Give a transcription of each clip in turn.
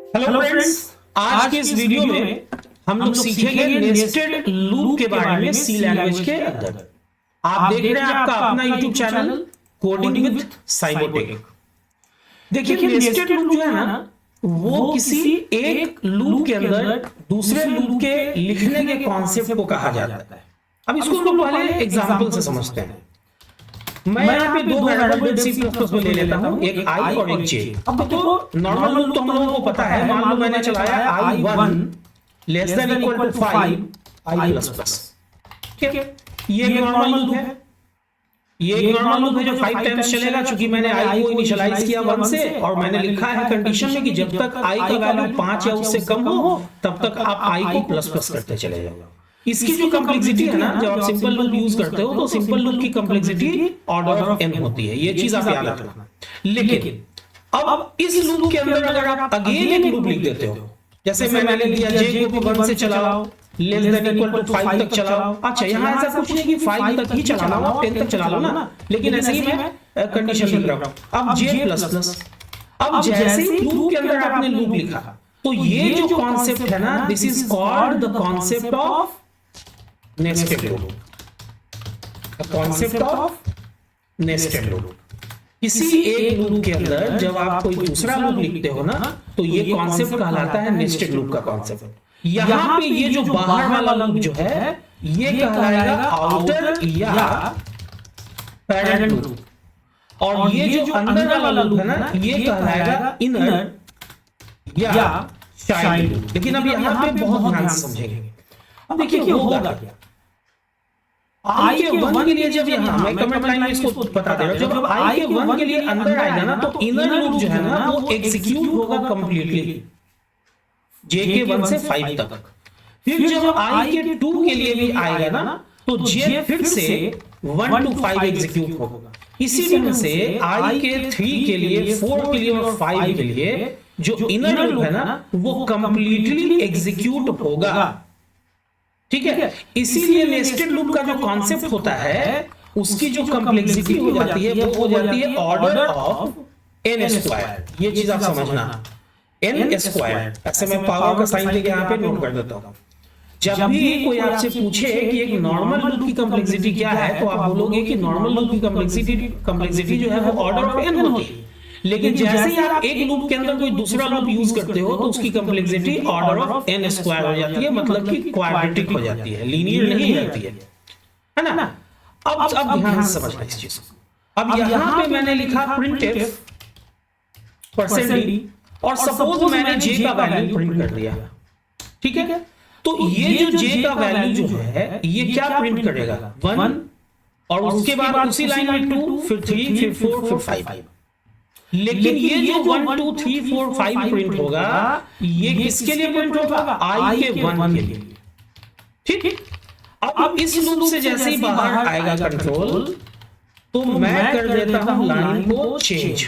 Hello friends, आज के इस वीडियो में हम लोग सीखेंगे नेस्टेड लूप के बारे में सी लैंग्वेज के अंदर। आप देख रहे हैं आपका अपना YouTube channel coding with Cybotech. देखिए, नेस्टेड लूप जो है ना, वो किसी एक लूप के अंदर दूसरे लूप के लिखने के कॉन्सेप्ट को कहा जाता है। अब इसको हम पहले एग्जांपल से समझते हैं। मैं यहाँ पे दो वेरिएबल सी प्लस प्लस में ले लेता हूँ, एक आई और एक जे। अब तो नॉर्मल लूप तो हम लोगों को पता है। मान लो मैंने चलाया i1 less than equal to 5 i plus plus. ठीक है, ये एक नॉर्मल लूप है। ये एक नॉर्मल लूप है जो 5 टाइम्स चलेगा, क्योंकि मैंने i को इनिशियलाइज किया 1 से और मैंने लिखा है कंडीशन में कि जब तक i का वैल्यू 5 या उससे कम हो तब तक आप i को प्लस प्लस करते चले जाओ। इसकी जो कॉम्प्लेक्सिटी है ना, जब आप सिंपल लूप यूज करते हो तो सिंपल लूप की कॉम्प्लेक्सिटी ऑर्डर ऑफ n होती है। ये चीज आप याद रखना। लेकिन अब इस लूप के अंदर अगर आप अगेन एक लूप लिख देते हो, जैसे मैंने लिया j को 1 से चलाओ लेस देन इक्वल टू 5 तक चलाओ। अच्छा, यहां ऐसा कुछ नहीं कि 5 तक ही चलाना हो, 10 तक चला लो ना, लेकिन ऐसे ही मैं कंडीशन लिख रहा हूं। अब j प्लस प्लस, अब जैसे ही लूप के अंदर आपने लूप लिखा तो ये जो कॉन्सेप्ट है ना, this is called the concept of nested loop. The concept of nested loop. किसी एक लूप के अंदर जब आप कोई दूसरा लूप लिखते हो ना, तो ये कॉन्सेप्ट कहलाता है नेस्टेड लूप का कॉन्सेप्ट। यहां पे ये जो बाहर वाला लूप जो है, ये कहलाएगा आउटर या पैरेंट लूप, और ये जो अंदर वाला लूप है ना, ये कहलाएगा इनर या चाइल्ड लूप। लेकिन अब यहां पे बहुत ध्यान से समझेंगे। अब देखिए होगा क्या। i के 1 के लिए जब यहां मैं कमेंट लाइन में इसको बता दे रहा हूं, जब i के 1 के लिए अंदर आएगा ना, तो इनर लूप जो है ना वो एग्जीक्यूट होगा कंप्लीटली j के 1 से 5 तक। फिर जब i के 2 के लिए भी आएगा ना, तो j फिर से 1 to 5 एग्जीक्यूट होगा। इसी तरह से i के 3 के लिए, 4 के लिए और 5 के लिए जो इनर लूप है ना, वो कंप्लीटली एग्जीक्यूट होगा। ठीक है, इसीलिए नेस्टेड लूप का जो कॉन्सेप्ट होता है उसकी जो कॉम्प्लेक्सिटी हो जाती है वो हो जाती है ऑर्डर ऑफ n स्क्वायर। ये चीज आप समझना, n स्क्वायर। ऐसे मैं पावर का साइन लेके यहां पे नोट कर देता हूं। जब भी कोई आपसे पूछे कि एक नॉर्मल लूप की कॉम्प्लेक्सिटी क्या है, तो आप बोलोगे कि नॉर्मल लूप की कॉम्प्लेक्सिटी जो है वो ऑर्डर ऑफ n होती है। लेकिन जैसे ही आप एक लूप के अंदर कोई दूसरा लूप यूज करते हो तो उसकी complexity order of n square हो जाती है, मतलब कि क्वाड्रेटिक हो जाती है, लीनियर नहीं रहती है ना। अब ध्यान से समझना इस चीज को। अब यहां पे मैंने लिखा printf %d और सपोज मैंने j का वैल्यू प्रिंट कर दिया। ठीक है, तो ये जो j का वैल्यू जो है ये क्या प्रिंट करेगा, 1, और उसके बाद उसी लाइन में 2, फिर 3, फिर 4, फिर 5। लेकिन ये जो 1 2 3 4 5 प्रिंट होगा, ये किसके लिए प्रिंट होगा, i के 1 के लिए। ठीक, अब इस लूप से जैसे ही बाहर आएगा कंट्रोल, तो मैं कर देता हूं लाइन को चेंज।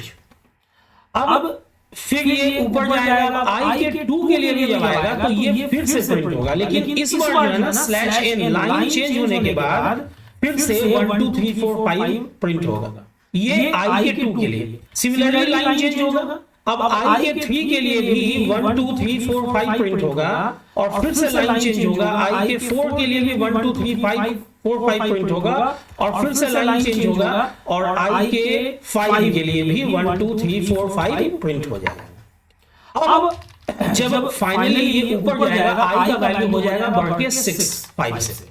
अब फिर ये ऊपर जाएगा, i के 2 के लिए भी जब आएगा तो ये फिर से प्रिंट होगा। लेकिन इस बार जो है ना /n लाइन चेंज होने के बाद फिर से 1 2 3 4 5 प्रिंट होगा, ये i के 2 के लिए। सिमिलरली लाइन चेंज होगा, अब i के 3 के लिए भी 1 2 3 4 5 प्रिंट होगा, और फिर से लाइन चेंज होगा, i के 4 के लिए भी 1 2 3 5 4 5 प्रिंट होगा, और फिर से लाइन चेंज होगा, और i के 5 के लिए भी 1 2 3 4 5 प्रिंट हो जाएगा। अब जब फाइनली ये ऊपर जाएगा, i का वैल्यू हो जाएगा बढ़ के 6 5 से।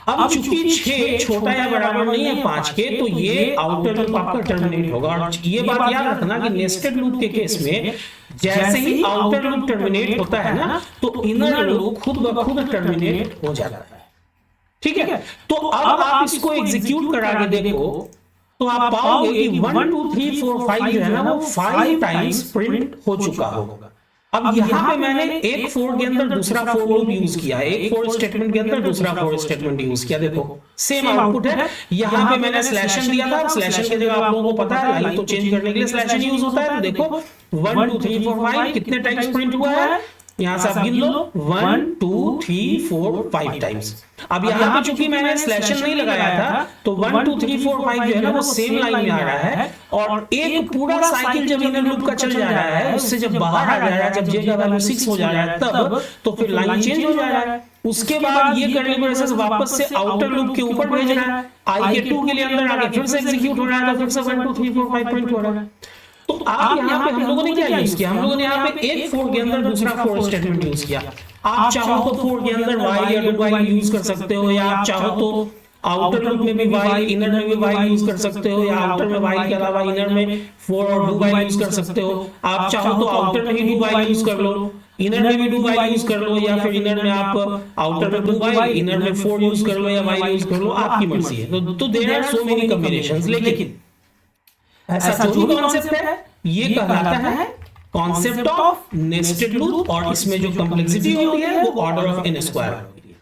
अब चूंकि 6 छोटा या बराबर नहीं है 5 के, तो ये आउटर लूप आपका टर्मिनेट होगा। और ये बात याद रखना कि नेस्टेड लूप के केस में जैसे ही आउटर लूप टर्मिनेट होता है ना, तो इनर लूप खुद ब खुद टर्मिनेट हो जाता है। ठीक है, तो अब आप इसको एग्जीक्यूट करा के देखो तो आप पाओगे कि 1 2 3 4 5 जो है ना वो 5 टाइम्स प्रिंट हो चुका होगा। अब यहां पे मैंने एक फोर के अंदर दूसरा फोर लूप यूज किया है, एक फोर स्टेटमेंट के अंदर दूसरा फोर स्टेटमेंट यूज किया। देखो सेम आउटपुट है। यहां पे मैंने स्लैशन दिया था, स्लैशन की जगह आप लोगों को पता है लाइन तो चेंज करने के लिए स्लैशन यूज होता है। तो देखो 1 2 3 4 5 कितने टाइम्स प्रिंट हुआ है, यहां से आप गिन लो 1 2 3 4 5 टाइम्स। अब यहाँ पे चूंकि मैंने स्लैशन नहीं लगाया था तो 1 2 3 4 5 जो है ना वो सेम लाइन में आ रहा है, और एक पूरा साइकिल जब इनर लूप का चल जा रहा है, उससे जब बाहर आ जा रहा है, जब जे का वैल्यू 6 हो जा रहा है तब तो फिर लाइन चेंज हो जा रहा है। उसके बाद ये करने की वजह से वापस से आउटर लूप के ऊपर भेज रहा है, आई के 2 के लिए अंदर आके फिर से एग्जीक्यूट हो रहा है, तो फिर से 1 2 3 4 5 पॉइंट हो रहा है। तो आप यहाँ पे हम लोगों ने क्या यूज किया, हम लोगों ने यहाँ पे एक फोर के अंदर दूसरा फोर स्टेटमेंट यूज किया। आप चाहो तो फोर के अंदर वाई या डू वाई यूज कर सकते हो, या आप चाहो तो आउटर लूप में भी वाई, इनर में भी वाई यूज कर सकते हो, या आउटर में वाई के अलावा इनर में फोर और डू वाई यूज कर सकते हो। आप चाहो तो आउटर में ही डू वाई यूज कर लो, इनर में भी डू वाई यूज कर लो, या फिर इनर में आप आउटर में डू वाई, इनर में फोर यूज कर लो या वाई यूज कर लो, आपकी मर्जी है। तो there are so many combinations, लेकिन ऐसा जो भी कॉन्सेप्ट है ये कहलाता है कॉन्सेप्ट ऑफ नेस्टेड लूप, और इसमें जो कॉम्प्लेक्सिटी होती है वो ऑर्डर ऑफ n स्क्वायर होती है।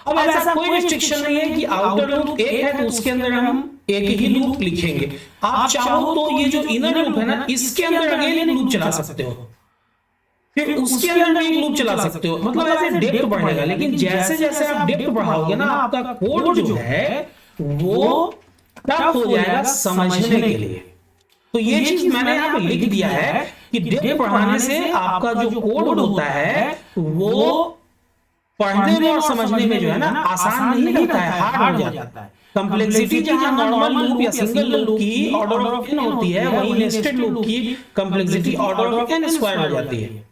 अब ऐसा कोई रिस्ट्रिक्शन नहीं है कि आउटर लूप एक है तो उसके अंदर हम एक ही लूप लिखेंगे। आप चाहो तो ये जो इनर लूप है ना, इसके अंदर अगेन एक लूप चला सकते हो, फिर उसके अंदर भी एक लूप चला सकते हो, मतलब ऐसे डेप्थ बढ़ेगा। लेकिन जैसे जैसे आप डेप्थ बढ़ाओगे ना, आपका कोड जो है वो टफ हो जाएगा समझने के लिए। तो ये चीज मैंने यहाँ पे लिख दिया है कि डेप्थ बढ़ाने से आपका जो कोड होता है वो पढ़ने में और समझने में जो है ना आसान नहीं रहता है, हार्ड हो जाता है। कंप्लेक्सिटी जहां नॉर्मल लूप या सिंगल लूप की ऑर्डर ऑफ n होती है, वहीं नेस्टेड लूप की complexity order of n square हो जाती है।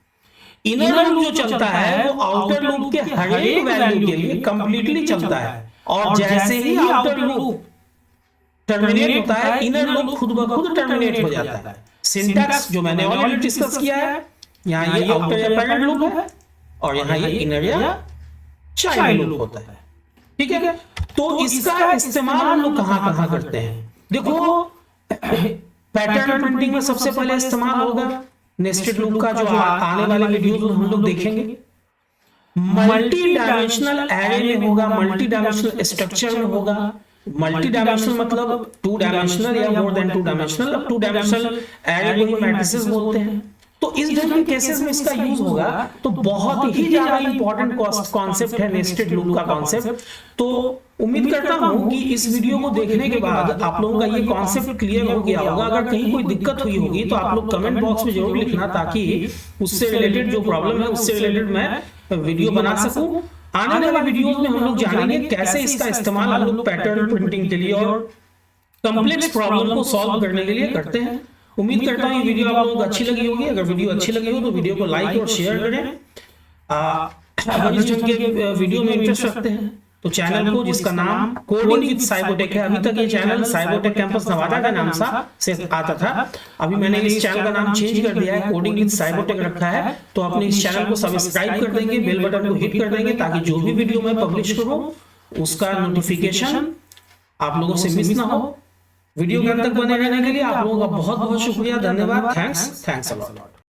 इनर लूप जो चलता है वो आउटर लूप के हर एक वैल्यू के लिए कंप्लीटली चलता है, और जैसे ही आउटर लूप टर्मिनेट होता है, इनर लूप खुद ब खुद टर्मिनेट हो जाता है। सिंटैक्स जो मैंने ऑलरेडी डिस्कस किया है, यहाँ ये आउटर या पैरेंट लूप है और यहाँ ये इनर या चाइल्ड लूप होता है। ठीक है, तो इसका इस्तेमाल हम लोग कहां करते हैं? देखो, पैटर्न प्रिंटिंग में सबसे पहले इस्तेमाल होगा नेस्टेड लूप का, जो आने वाले वीडियोस में हम लोग देखेंगे। मल्टी डायमेंशनल एरे में होगा, मल्टी डायमेंशनल स्ट्रक्चर में होगा। मल्टी डायमेंशनल मतलब 2 डायमेंशनल या मोर देन 2 डायमेंशनल। अब 2 डायमेंशनल एरे को ही मैट्रिसेस बोलते हैं। तो इस तरह के केसेस में इसका यूज होगा। तो बहुत ही ज्यादा इंपॉर्टेंट कॉन्सेप्ट है नेस्टेड लूप का कॉन्सेप्ट। तो उम्मीद करता हूं कि इस वीडियो को देखने के बाद आप लोगों का ये कॉन्सेप्ट क्लियर हो गया होगा। अगर कहीं कोई दिक्कत हुई होगी तो आप लोग कमेंट बॉक्स में जरूर लिखना, ताकि उससे रिलेटेड जो प्रॉब्लम है उससे रिलेटेड मैं वीडियो बना सकूं। आने वाले वीडियोस में हम लोग जानेंगे कैसे इसका इस्तेमाल हम लोग पैटर्न प्रिंटिंग के लिए और कॉम्प्लेक्स प्रॉब्लम को सॉल्व करने के लिए करते हैं। उम्मीद करता हूं ये वीडियो आप लोगों को अच्छी लगी होगी। अगर वीडियो अच्छी लगी हो तो वीडियो को लाइक और शेयर करें। अगर इस ढंग के वीडियो में इंटरेस्ट रखते हैं तो चैनल को, जिसका नाम कोडिंग विद साइबोटेक है, अभी तक ये चैनल साइबोटेक कैंपस नवादा का नाम से आता था, अभी मैंने इस चैनल का नाम चेंज कर दिया है, कोडिंग विद साइबोटेक रखा है। तो अपने इस चैनल को सब्सक्राइब कर देंगे, बेल बटन को हिट कर देंगे, ताकि जो भी वीडियो मैं पब्लिश करूं उसका नोटिफिकेशन आप लोगों से मिस ना हो। वीडियो के अंत तक बने रहने के लिए आप लोगों का बहुत बहुत शुक्रिया, धन्यवाद, थैंक्स अ लॉट।